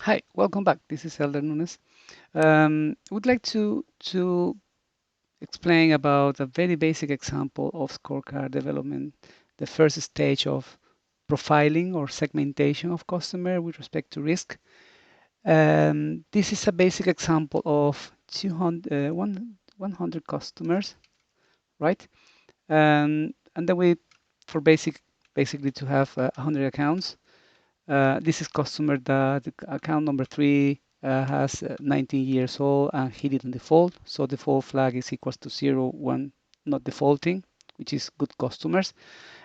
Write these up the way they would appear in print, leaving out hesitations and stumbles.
Hi, welcome back. This is Elder Nunes. Would like to explain about a very basic example of scorecard development, the first stage of profiling or segmentation of customer with respect to risk. This is a basic example of 100 customers, right? And then for basically to have 100 accounts. This is customer that account number three has 19 years old and he didn't default. So default flag is equals to 0, 1, not defaulting, which is good customers.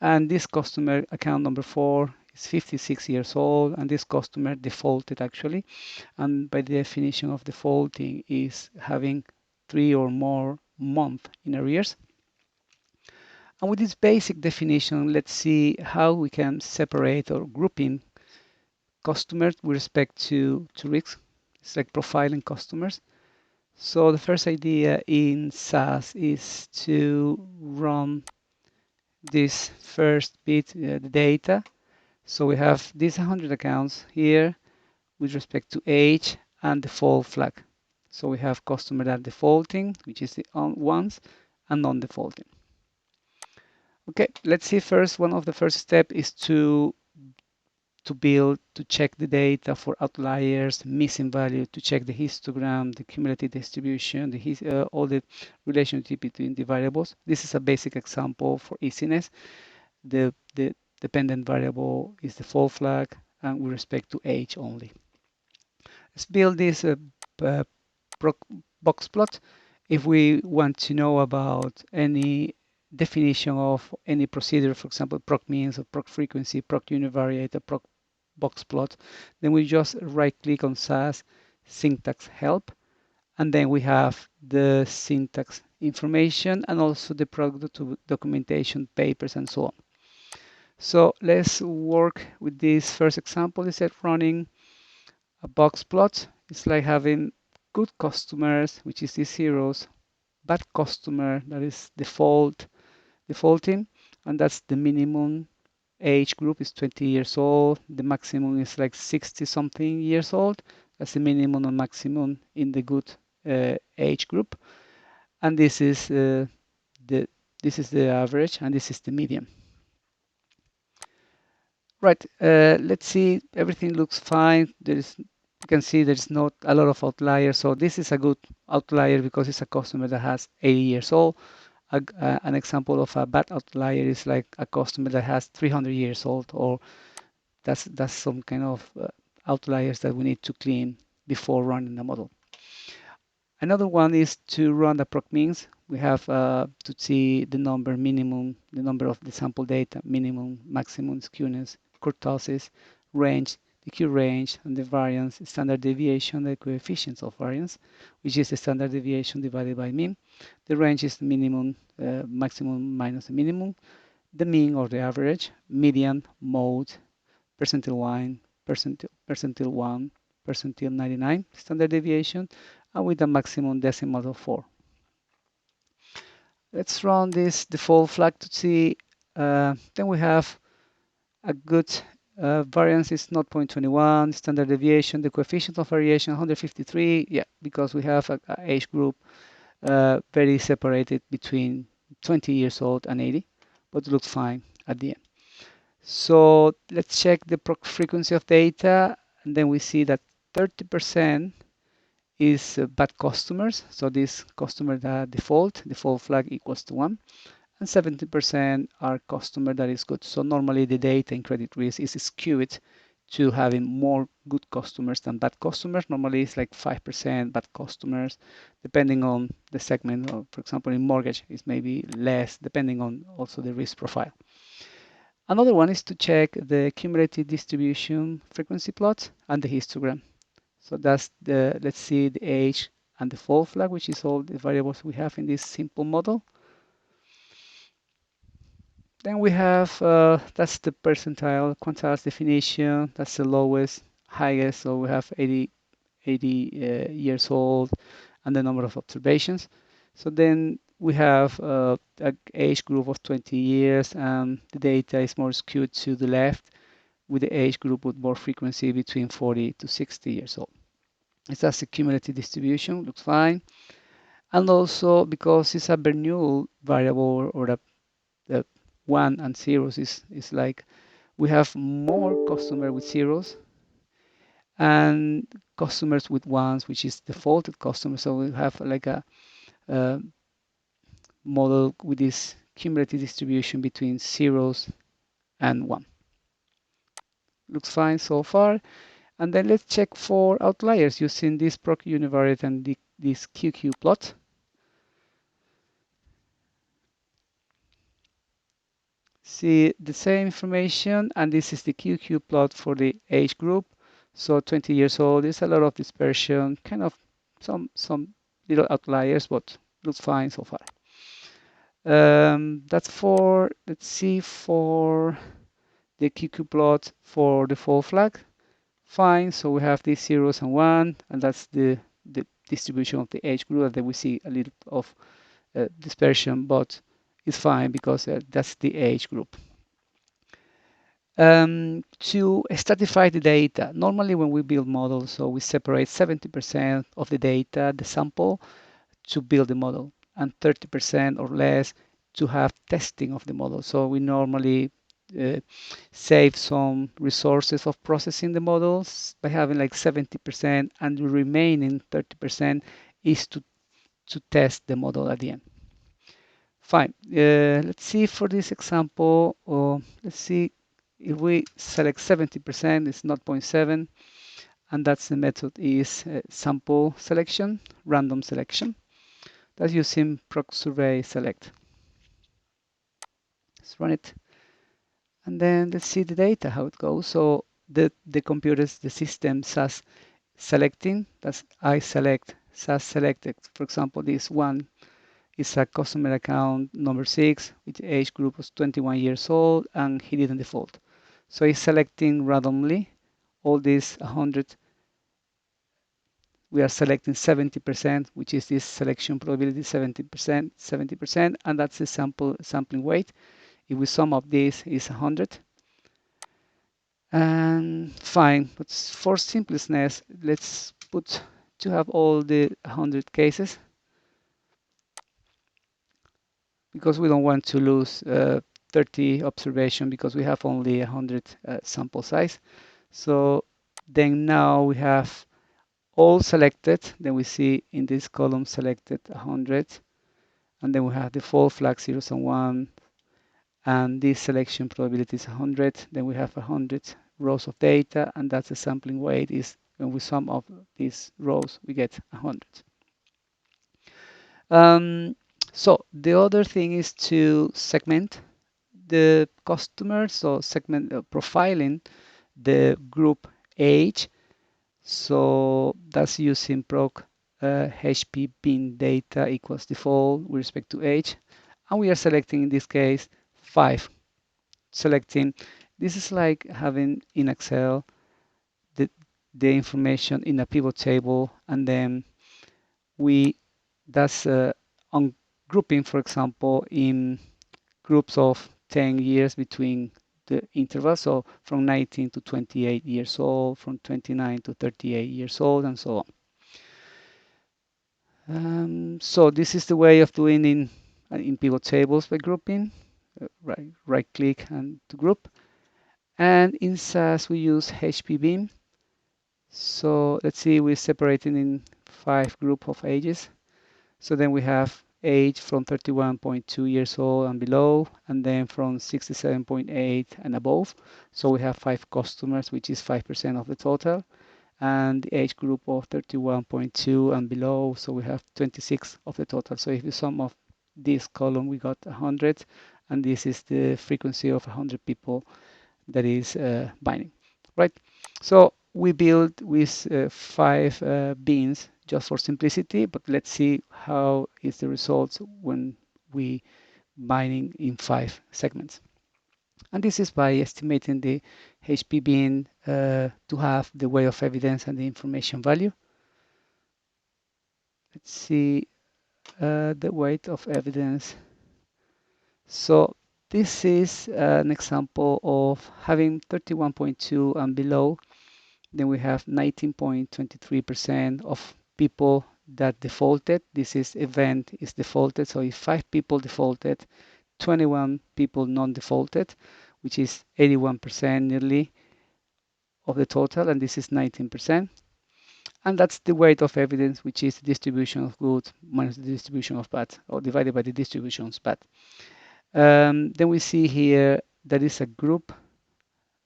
And this customer account number four is 56 years old and this customer defaulted actually. And by the definition of defaulting is having 3 or more months in arrears. And with this basic definition, let's see how we can separate or grouping customers with respect to risks. It's like profiling customers. So the first idea in SaaS is to run this first bit, the data. So we have these 100 accounts here with respect to age and default flag. So we have customer that defaulting, which is the ones, and non-defaulting. Okay, let's see first. One of the first step is to check the data for outliers, missing value, to check the histogram, the cumulative distribution, all the relationship between the variables. This is a basic example for easiness. The dependent variable is the fall flag and with respect to age only. Let's build this uh, box plot. If we want to know about any definition of any procedure, for example, proc means or proc frequency, proc univariate, or proc box plot, then we just right click on SAS syntax help, and then we have the syntax information and also the product documentation papers and so on. So let's work with this first example. Instead of running a box plot, it's like having good customers, which is the zeros, bad customer that is defaulting, and that's the minimum age group is 20 years old. The maximum is like 60 something years old. That's the minimum and maximum in the good age group. And the this is the average, and this is the median. Right. Let's see. Everything looks fine. You can see there's not a lot of outliers. So this is a good outlier because it's a customer that has 80 years old. An example of a bad outlier is like a customer that has 300 years old, or that's some kind of outliers that we need to clean before running the model. Another one is to run the proc means. We have to see the number minimum, the number of the sample data, minimum, maximum skewness, kurtosis, range, the Q range, and the variance, standard deviation, the coefficients of variance, which is the standard deviation divided by mean. The range is the minimum, maximum minus the minimum, the mean or the average, median, mode, percentile 1, percentile 1, percentile 99 standard deviation, and with a maximum decimal of 4. Let's run this default flag to see. Then we have a good variance is 0.21, standard deviation, the coefficient of variation 153. Yeah, because we have a age group very separated between 20 years old and 80, but it looks fine at the end. So let's check the frequency of data, and then we see that 30% is bad customers. So this customer that default flag equals to 1, and 70% are customer that is good. So normally the data in credit risk is skewed to having more good customers than bad customers. Normally it's like 5% bad customers, depending on the segment. Or for example, in mortgage, it's maybe less, depending on also the risk profile. Another one is to check the cumulative distribution frequency plot and the histogram. So that's let's see the age and the fall flag, which is all the variables we have in this simple model. Then we have, that's the percentile, quantiles definition, that's the lowest, highest, so we have 80 years old and the number of observations. So then we have an age group of 20 years and the data is more skewed to the left with the age group with more frequency between 40 to 60 years old. It's just a cumulative distribution, looks fine. And also because it's a Bernoulli variable or the one and zeros is like we have more customers with zeros and customers with ones, which is defaulted customers. So we have like a model with this cumulative distribution between zeros and one. Looks fine so far. And then let's check for outliers using this proc univariate and this QQ plot. See the same information, and this is the QQ plot for the age group. So 20 years old, there's a lot of dispersion, kind of some little outliers, but looks fine so far. That's for, let's see, for the QQ plot for the fall flag. Fine, so we have these zeros and one, and that's the distribution of the age group, and then we see a little of dispersion, but it's fine because that's the age group. To stratify the data, normally when we build models, so we separate 70% of the data, the sample, to build the model, and 30% or less to have testing of the model. So we normally save some resources of processing the models by having like 70%, and the remaining 30% is to test the model at the end. Fine. Let's see for this example, let's see if we select 70%, it's 0.7, and that's the method is sample selection, random selection. That's using proc survey select. Let's run it. And then let's see the data, how it goes. So the computers, the system SAS selecting, that's I select, SAS selected. For example, this one is a customer account number 6, which age group was 21 years old, and he didn't default. So he's selecting randomly all these 100. We are selecting 70%, which is this selection probability 70%, and that's the sampling weight. If we sum up this, is 100. And fine, but for simplicity, let's put to have all the 100 cases, because we don't want to lose 30 observation because we have only 100 sample size. So then now we have all selected. Then we see in this column selected 100, and then we have the fall flag 0s and 1, and this selection probability is 100. Then we have 100 rows of data, and that's the sampling weight is when we sum up these rows, we get 100. So the other thing is to segment the customer, so segment profiling the group age. So that's using proc HP bin data equals default with respect to age. And we are selecting, in this case, 5. Selecting, this is like having in Excel the information in a pivot table, and then that's on grouping, for example, in groups of 10 years between the interval, so from 19 to 28 years old, from 29 to 38 years old, and so on. So this is the way of doing in pivot tables by grouping. Right click and to group. And in SAS we use HP bin. So let's see, we're separating in 5 group of ages. So then we have age from 31.2 years old and below, and then from 67.8 and above. So we have 5 customers, which is 5% of the total, and the age group of 31.2 and below. So we have 26 of the total. So if you sum up this column, we got 100, and this is the frequency of 100 people that is binding, right? So we build with 5 bins just for simplicity, but let's see how is the results when we binding in 5 segments. And this is by estimating the HP bin to have the weight of evidence and the information value. Let's see the weight of evidence. So This is an example of having 31.2 and below. Then we have 19.23% of people that defaulted. This is event is defaulted. So if 5 people defaulted, 21 people non-defaulted, which is 81% nearly of the total, and this is 19%. And that's the weight of evidence, which is the distribution of good minus the distribution of bad, or divided by the distribution of bad. Then we see here that is a group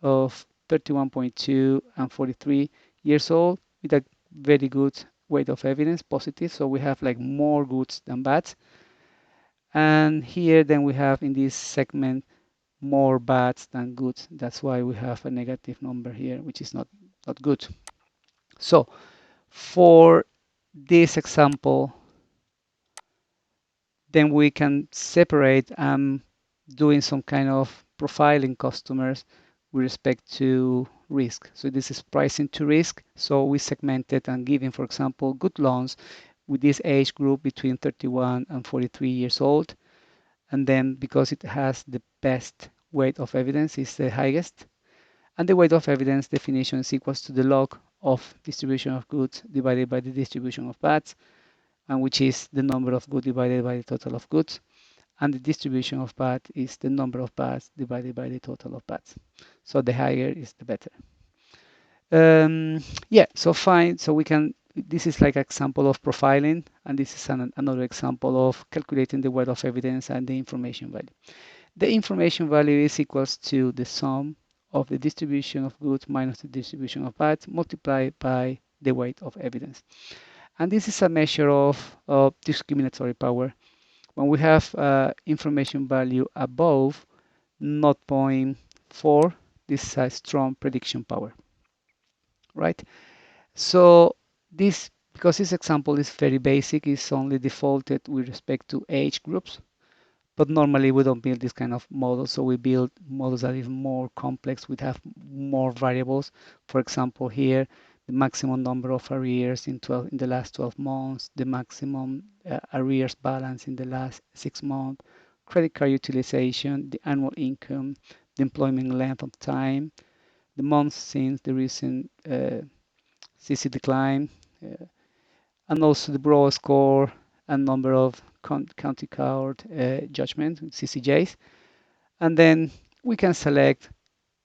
of 31.2 and 43 years old with a very good weight of evidence, positive. So we have like more goods than bad. And here then we have in this segment more bads than goods. That's why we have a negative number here, which is not good. So for this example, then we can separate doing some kind of profiling customers with respect to risk. So this is pricing to risk. So we segmented and giving, for example, good loans with this age group between 31 and 43 years old. And then because it has the best weight of evidence is the highest. And the weight of evidence definition is equals to the log of distribution of goods divided by the distribution of bads, and which is the number of goods divided by the total of goods. And the distribution of bad is the number of bads divided by the total of bads. So the higher is the better. Yeah, so fine. So we can, this is like an example of profiling, and this is another example of calculating the weight of evidence and the information value. The information value is equals to the sum of the distribution of goods minus the distribution of bads multiplied by the weight of evidence. And this is a measure of discriminatory power. When we have information value above 0.4, this is a strong prediction power, right? So this, because this example is very basic, is only defaulted with respect to age groups. But normally we don't build this kind of model, so we build models that is more complex. We have more variables. For example, here, the maximum number of arrears in the last 12 months, the maximum arrears balance in the last 6 months, credit card utilization, the annual income, the employment length of time, the months since the recent CC decline, and also the broad score and number of county court judgment, CCJs. And then we can select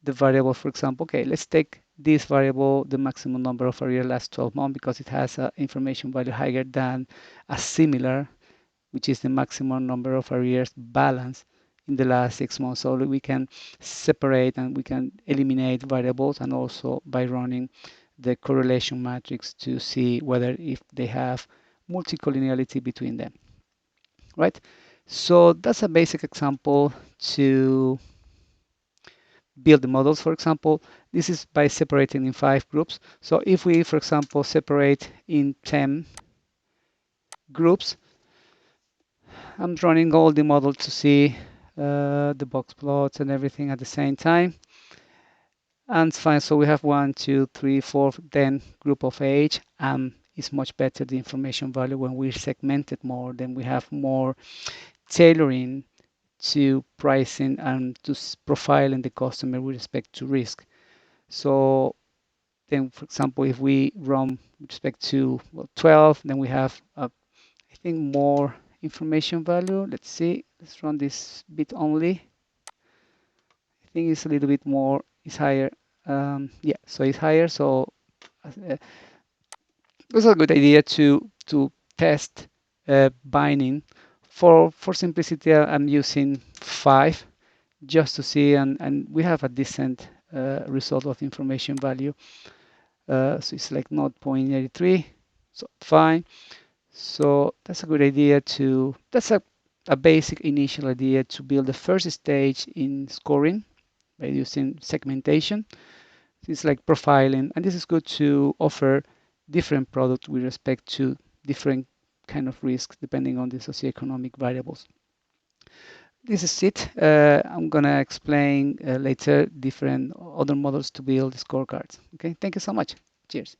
the variable, for example, okay, let's take this variable, the maximum number of arrears last 12 months, because it has an information value higher than a similar, which is the maximum number of arrears balance in the last 6 months. So we can separate and we can eliminate variables, and also by running the correlation matrix to see whether if they have multicollinearity between them, right? So that's a basic example to build the models. For example, this is by separating in 5 groups. So if we, for example, separate in 10 groups, I'm running all the model to see the box plots and everything at the same time. And it's fine. So we have 1, 2, 3, 4, then group of age. It's much better the information value when we segment it more. Then we have more tailoring to pricing and to profiling the customer with respect to risk. So then, for example, if we run with respect to 12, then we have, I think, more information value. Let's see. Let's run this bit only. I think it's a little bit more. It's higher. Yeah, so it's higher. So it was a good idea to test binding. For simplicity, I'm using 5 just to see, and we have a decent result of information value. So it's like 0.83, so fine. So that's a good idea that's a basic initial idea to build the first stage in scoring by using segmentation. It's like profiling, and this is good to offer different products with respect to different kind of risks depending on the socioeconomic variables. This is it. I'm gonna explain later different other models to build scorecards. Okay, thank you so much. Cheers.